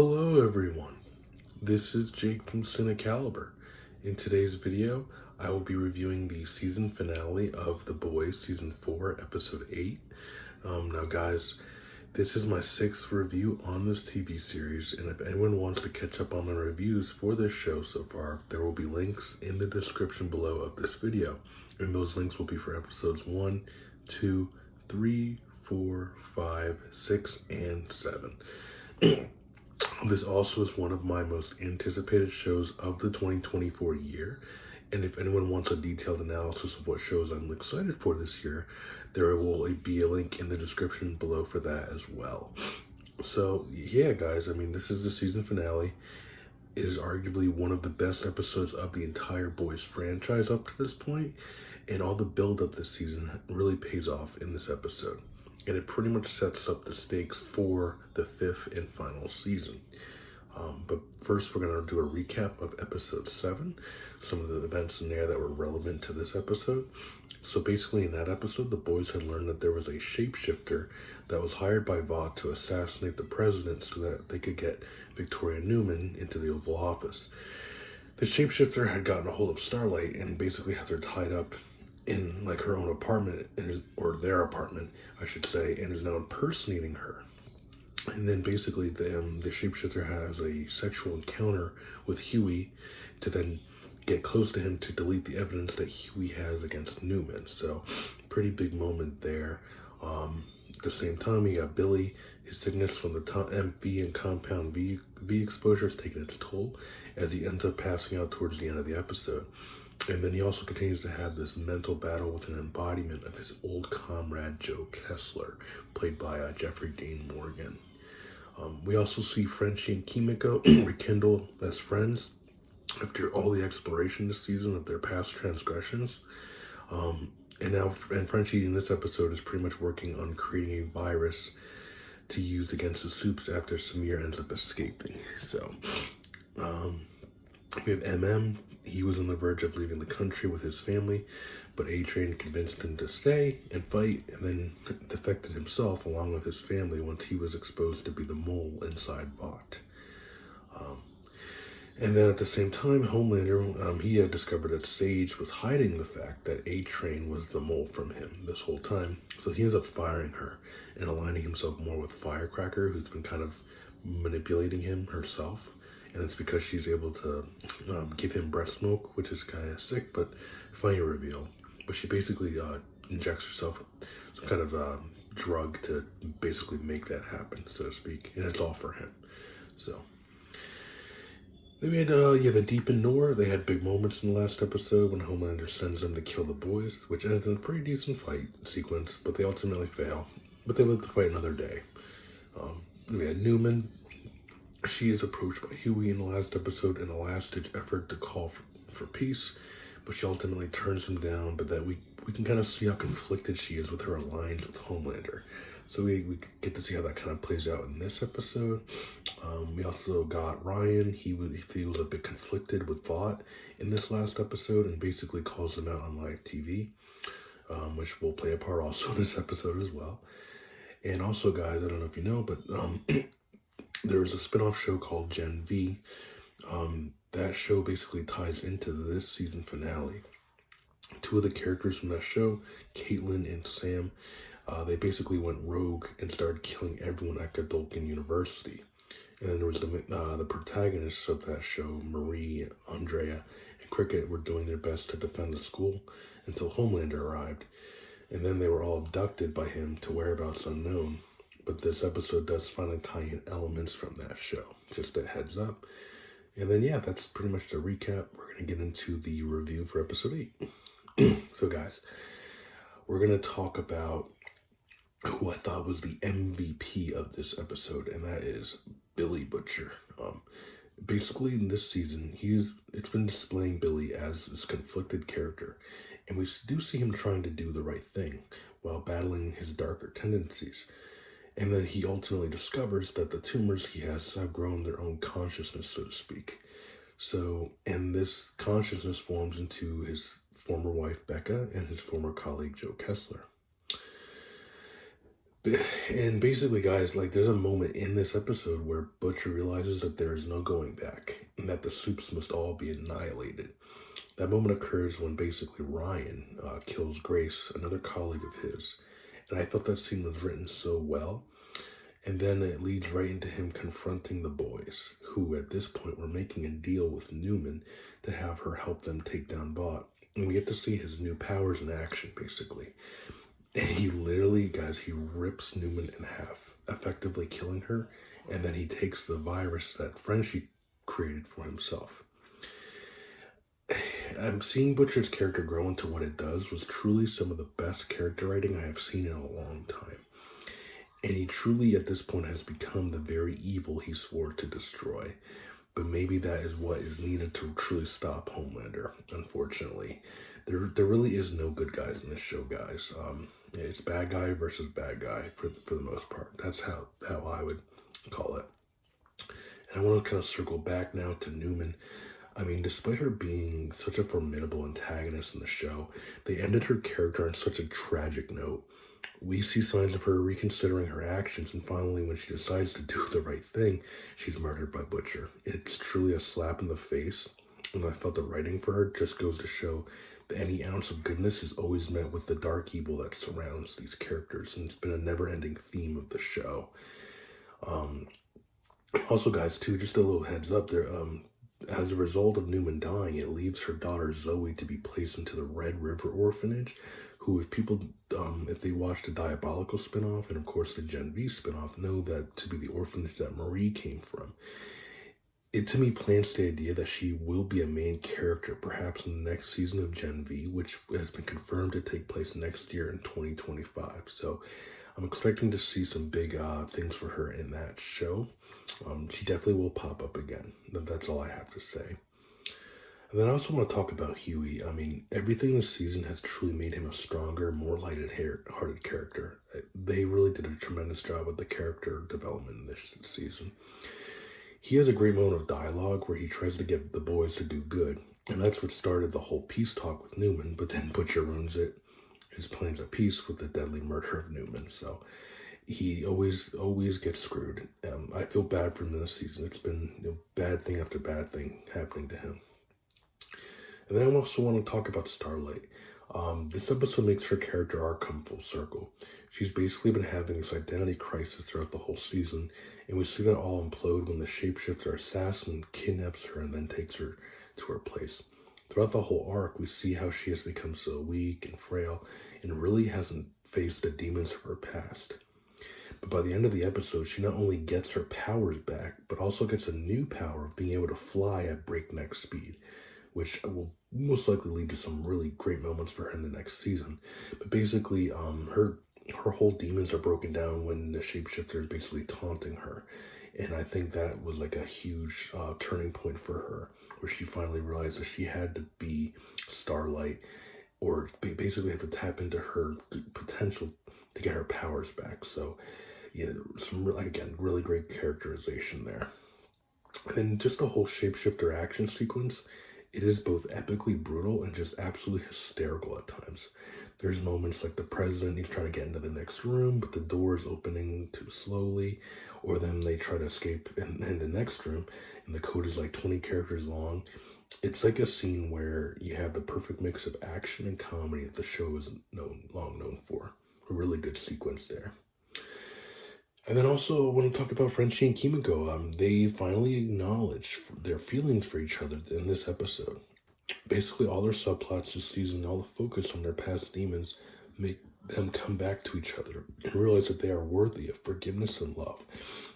Hello everyone, this is Jake from CINECALIBER. In today's video, I will be reviewing the season finale of The Boys Season 4, Episode 8. Now guys, this is my 6th review on this TV series, and if anyone wants to catch up on my reviews for this show so far, there will be links in the description below of this video, and those links will be for episodes 1, 2, 3, 4, 5, 6, and 7. This also is one of my most anticipated shows of the 2024 year, and if anyone wants a detailed analysis of what shows I'm excited for this year, there will be a link in the description below for that as well. So yeah guys, this is the season finale. It is arguably one of the best episodes of the entire Boys franchise up to this point, and all the build up this season really pays off in this episode. And it pretty much sets up the stakes for the 5th and final season. But first, we're going to do a recap of episode 7, some of the events in there that were relevant to this episode. So basically, in that episode, the boys had learned that there was a shapeshifter that was hired by Vought to assassinate the president so that they could get Victoria Newman into the Oval Office. The shapeshifter had gotten a hold of Starlight and basically has her tied up in like her own apartment, or their apartment, I should say, and is now impersonating her. And then basically the shapeshifter has a sexual encounter with Huey to then get close to him to delete the evidence that Huey has against Newman. So pretty big moment there. At the same time, you got Billy. His sickness from the MV and compound V exposure is taking its toll as he ends up passing out towards the end of the episode. And then he also continues to have this mental battle with an embodiment of his old comrade Joe Kessler, played by Jeffrey Dean Morgan. We also see Frenchie and Kimiko rekindle as friends after all the exploration this season of their past transgressions. And Frenchie in this episode is pretty much working on creating a virus to use against the Soups after Samir ends up escaping. So we have MM. He was on the verge of leaving the country with his family, but A-Train convinced him to stay and fight, and then defected himself along with his family once he was exposed to be the mole inside Vought. And then at the same time, Homelander, he had discovered that Sage was hiding the fact that A-Train was the mole from him this whole time. So he ends up firing her and aligning himself more with Firecracker, who's been kind of manipulating him herself. And it's because she's able to give him breast milk, which is kind of sick, but funny reveal. But she basically injects herself with some kind of drug to basically make that happen, so to speak. And it's all for him. So they made, the Deep and Nor. They had big moments in the last episode when Homelander sends them to kill the boys, which ends in a pretty decent fight sequence, but they ultimately fail. But they live to fight another day. We had Newman. She is approached by Huey in the last episode in a last-ditch effort to call for peace, but she ultimately turns him down. But that we can kind of see how conflicted she is with her alliance with Homelander. So we get to see how that kind of plays out in this episode. We also got Ryan. He feels a bit conflicted with Vought in this last episode and basically calls him out on live TV, which will play a part also in this episode as well. And also, guys, I don't know if you know, but there was a spin-off show called Gen V. That show basically ties into this season finale. Two of the characters from that show, Caitlin and Sam, they basically went rogue and started killing everyone at Godolphin University. And then there was the protagonists of that show, Marie, Andrea, and Cricket, were doing their best to defend the school until Homelander arrived. And then they were all abducted by him to whereabouts unknown. But this episode does finally tie in elements from that show. Just a heads up. And then, yeah, that's pretty much the recap. We're going to get into the review for episode 8. So, guys, we're going to talk about who I thought was the MVP of this episode, and that is Billy Butcher. Basically, in this season, it's been displaying Billy as this conflicted character, and we do see him trying to do the right thing while battling his darker tendencies. And then he ultimately discovers that the tumors he has have grown their own consciousness, so to speak. So, and this consciousness forms into his former wife, Becca, and his former colleague, Joe Kessler. And basically, guys, like there's a moment in this episode where Butcher realizes that there is no going back and that the soups must all be annihilated. That moment occurs when basically Ryan kills Grace, another colleague of his. And I felt that scene was written so well. And then it leads right into him confronting the boys, who at this point were making a deal with Newman to have her help them take down Bot. And we get to see his new powers in action, basically. And he literally, guys, he rips Newman in half, effectively killing her. And then he takes the virus that Frenchie created for himself. Seeing Butcher's character grow into what it does was truly some of the best character writing I have seen in a long time. And he truly, at this point, has become the very evil he swore to destroy. But maybe that is what is needed to truly stop Homelander, unfortunately. There really is no good guys in this show, guys. It's bad guy versus bad guy for the most part. That's how I would call it. And I want to kind of circle back now to Newman. I mean, despite her being such a formidable antagonist in the show, they ended her character on such a tragic note. We see signs of her reconsidering her actions, and finally, when she decides to do the right thing, she's murdered by Butcher. It's truly a slap in the face, and I felt the writing for her just goes to show that any ounce of goodness is always met with the dark evil that surrounds these characters, and it's been a never-ending theme of the show. Also, guys, too, just a little heads up there. As a result of Newman dying, it leaves her daughter Zoe to be placed into the Red River Orphanage, who, if they watch the Diabolical spinoff and of course the Gen V spinoff, know that to be the orphanage that Marie came from. It to me plants the idea that she will be a main character, perhaps in the next season of Gen V, which has been confirmed to take place next year in 2025. So I'm expecting to see some big things for her in that show. She definitely will pop up again. That's all I have to say. And then I also want to talk about Huey. I mean, everything this season has truly made him a stronger, more lighted-hearted character. They really did a tremendous job with the character development this season. He has a great moment of dialogue where he tries to get the boys to do good, and that's what started the whole peace talk with Newman, but then Butcher ruins it. His plans of peace with the deadly murder of Newman, so he always gets screwed. I feel bad for him this season. It's been bad thing after bad thing happening to him. And then I also want to talk about Starlight. This episode makes her character arc come full circle. She's basically been having this identity crisis throughout the whole season, and we see that all implode when the shapeshifter assassin kidnaps her and then takes her to her place. Throughout the whole arc, we see how she has become so weak and frail and really hasn't faced the demons of her past. But by the end of the episode, she not only gets her powers back, but also gets a new power of being able to fly at breakneck speed, which will most likely lead to some really great moments for her in the next season. But basically, her whole demons are broken down when the shapeshifter is basically taunting her. And I think that was like a huge turning point for her, where she finally realized that she had to be Starlight, or basically have to tap into her potential to get her powers back. So, again, really great characterization there. And just the whole shapeshifter action sequence, it is both epically brutal and just absolutely hysterical at times. There's moments like the president, he's trying to get into the next room, but the door is opening too slowly, or then they try to escape in the next room, and the code is like 20 characters long. It's like a scene where you have the perfect mix of action and comedy that the show is long known for. A really good sequence there. And then also, I want to talk about Frenchie and Kimiko. They finally acknowledge their feelings for each other in this episode. Basically, all their subplots this season, all the focus on their past demons, make them come back to each other and realize that they are worthy of forgiveness and love.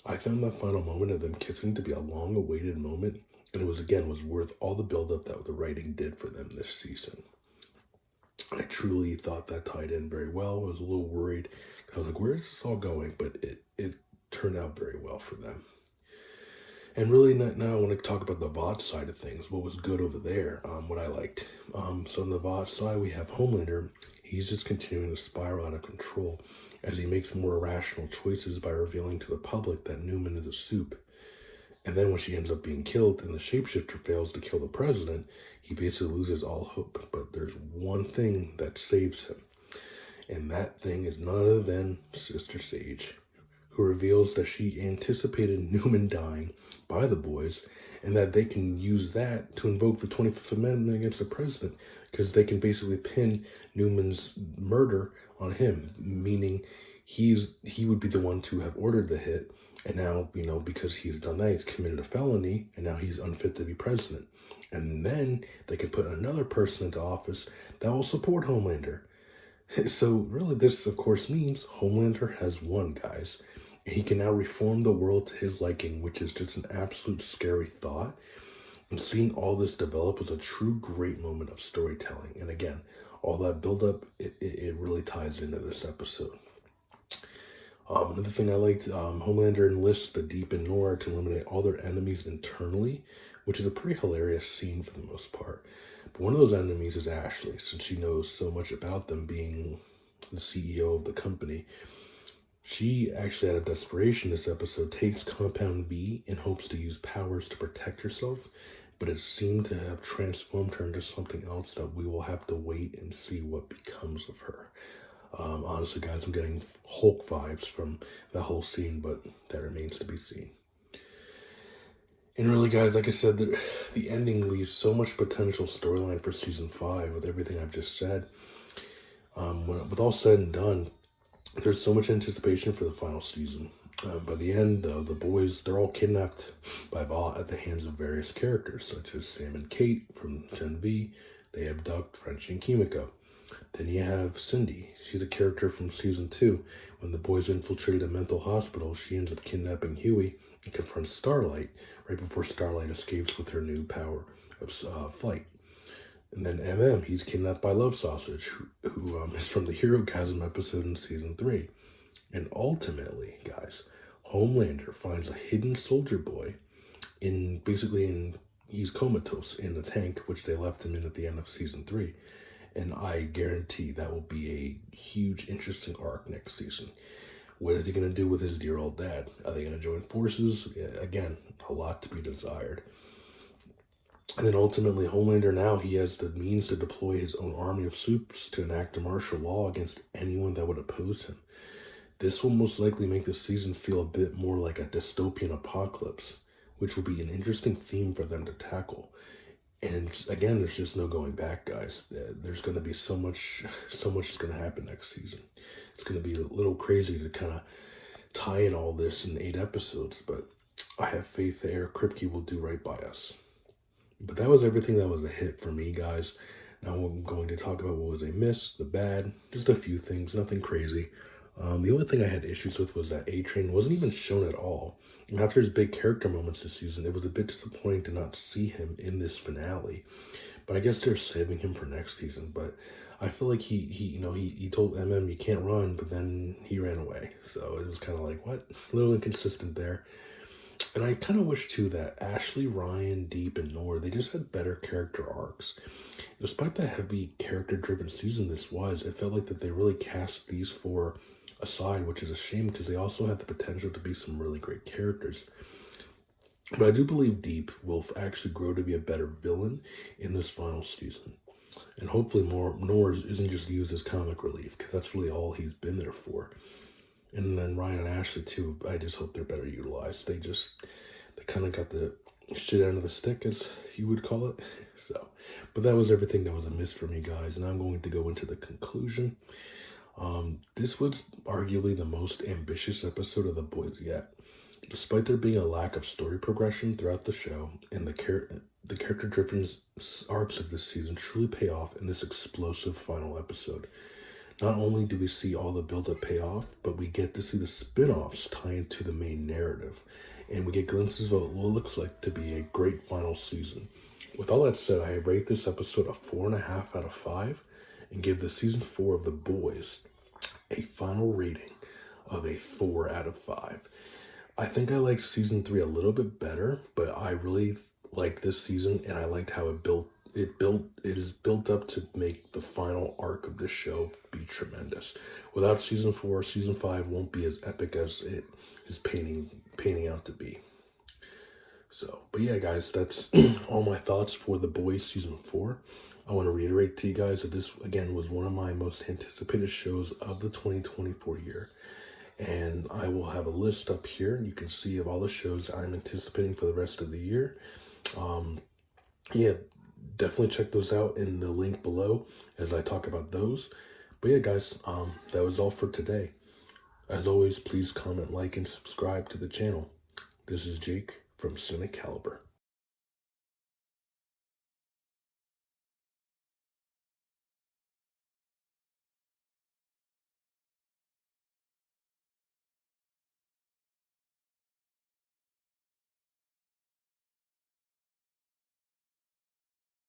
I found that final moment of them kissing to be a long-awaited moment, and it was worth all the build-up that the writing did for them this season. I truly thought that tied in very well. I was a little worried. I was like, where is this all going? But it turned out very well for them. And really, now I want to talk about the VOD side of things. What was good over there, what I liked. So on the VOD side, we have Homelander. He's just continuing to spiral out of control as he makes more irrational choices by revealing to the public that Newman is a soup. And then when she ends up being killed and the shapeshifter fails to kill the president, he basically loses all hope. But there's one thing that saves him. And that thing is none other than Sister Sage, who reveals that she anticipated Newman dying by the boys and that they can use that to invoke the 25th Amendment against the president because they can basically pin Newman's murder on him, meaning he would be the one to have ordered the hit. And now, because he's done that, he's committed a felony, and now he's unfit to be president. And then they can put another person into office that will support Homelander. So really, this, of course, means Homelander has won, guys. And he can now reform the world to his liking, which is just an absolute scary thought. And seeing all this develop was a true great moment of storytelling. And again, all that buildup, it really ties into this episode. Another thing I liked, Homelander enlists the Deep and Nora to eliminate all their enemies internally, which is a pretty hilarious scene for the most part. But one of those enemies is Ashley, since she knows so much about them, being the CEO of the company. She actually, out of desperation this episode, takes Compound V in hopes to use powers to protect herself, but it seemed to have transformed her into something else that we will have to wait and see what becomes of her. Honestly, guys, I'm getting Hulk vibes from the whole scene, but that remains to be seen. And really, guys, like I said, the ending leaves so much potential storyline for season 5 with everything I've just said. With all said and done, there's so much anticipation for the final season. By the end, though, the boys, they're all kidnapped by Vought at the hands of various characters, such as Sam and Kate from Gen V. They abduct Frenchie and Kimiko. Then you have Cindy. She's a character from season 2. When the boys infiltrated a mental hospital, she ends up kidnapping Huey and confronts Starlight right before Starlight escapes with her new power of flight. And then he's kidnapped by Love Sausage, who is from the Hero-gasm episode in season 3. And ultimately, guys, Homelander finds a hidden soldier boy he's comatose in the tank, which they left him in at the end of season 3. And I guarantee that will be a huge, interesting arc next season. What is he going to do with his dear old dad? Are they going to join forces? Yeah, again, a lot to be desired. And then ultimately, Homelander now, he has the means to deploy his own army of supes to enact a martial law against anyone that would oppose him. This will most likely make the season feel a bit more like a dystopian apocalypse, which will be an interesting theme for them to tackle. And again, there's just no going back, guys. There's going to be so much is going to happen next season. It's going to be a little crazy to kind of tie in all this in 8 episodes, but I have faith that Eric Kripke will do right by us. But that was everything that was a hit for me, guys. Now I'm going to talk about what was a miss, the bad, just a few things, nothing crazy. The only thing I had issues with was that A-Train wasn't even shown at all. And after his big character moments this season, it was a bit disappointing to not see him in this finale. But I guess they're saving him for next season. But I feel like he told you can't run, but then he ran away. So it was kind of like, what? A little inconsistent there. And I kind of wish, too, that Ashley, Ryan, Deep, and Nora, they just had better character arcs. Despite the heavy character-driven season this was, it felt like that they really cast these 4 aside, which is a shame because they also had the potential to be some really great characters. But I do believe Deep will actually grow to be a better villain in this final season. And hopefully Nora isn't just used as comic relief, because that's really all he's been there for. And then Ryan and Ashley, too, I just hope they're better utilized. They kind of got the shit end of the stick, as you would call it. But that was everything that was a miss for me, guys. And I'm going to go into the conclusion. This was arguably the most ambitious episode of The Boys yet. Despite there being a lack of story progression throughout the show, and the character-driven arcs of this season truly pay off in this explosive final episode. Not only do we see all the build-up pay off, but we get to see the spin-offs tie into the main narrative, and we get glimpses of what it looks like to be a great final season. With all that said, I rate this episode a 4.5 out of 5, and give the season 4 of The Boys a final rating of a 4 out of 5. I think I liked season 3 a little bit better, but I really liked this season, and I liked how it is built up to make the final arc of this show be tremendous. Without season 4, season 5 won't be as epic as it is painting out to be. But yeah, guys, that's all my thoughts for The Boys season 4. I want to reiterate to you guys that this, again, was one of my most anticipated shows of the 2024 year. And I will have a list up here, and you can see of all the shows I'm anticipating for the rest of the year. Yeah, definitely check those out in the link below as I talk about those. But yeah, guys, that was all for today. As always, please comment, like, and subscribe to the channel. This is Jake from CINECALIBER.